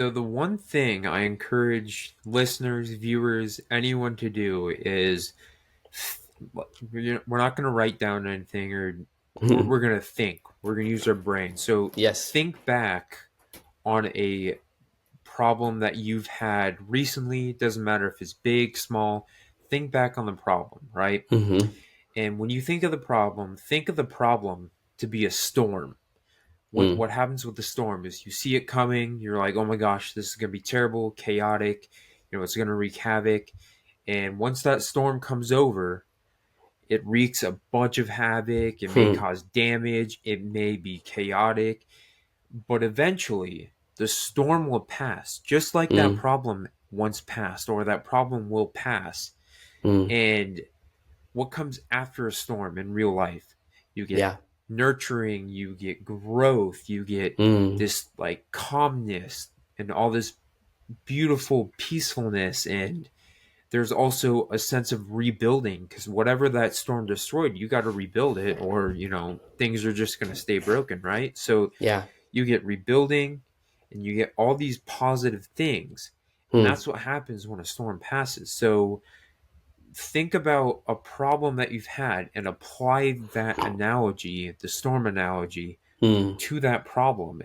So the one thing I encourage listeners, viewers, anyone to do is we're not going to write down anything or we're going to think. We're going to use our brain. So Yes. think back on a problem that you've had recently. It doesn't matter if it's big, small. Think back on the problem, right? Mm-hmm. And when you think of the problem to be a storm. Mm. What happens with the storm is you see it coming, you're like, oh my gosh, this is gonna be terrible, chaotic, it's gonna wreak havoc. And once that storm comes over, it wreaks a bunch of havoc, it may Hmm. cause damage, it may be chaotic, but eventually the storm will pass, just like that Mm. problem once passed, or that problem will pass. Mm. And what comes after a storm in real life? You get Yeah. nurturing, you get growth, you get Mm. this like calmness and all this beautiful peacefulness. And there's also a sense of rebuilding because whatever that storm destroyed, you got to rebuild it, or things are just going to stay broken, right? So Yeah. you get rebuilding and you get all these positive things, and Mm. that's what happens when a storm passes. So think about a problem that you've had and apply that analogy, the storm analogy, Mm. to that problem.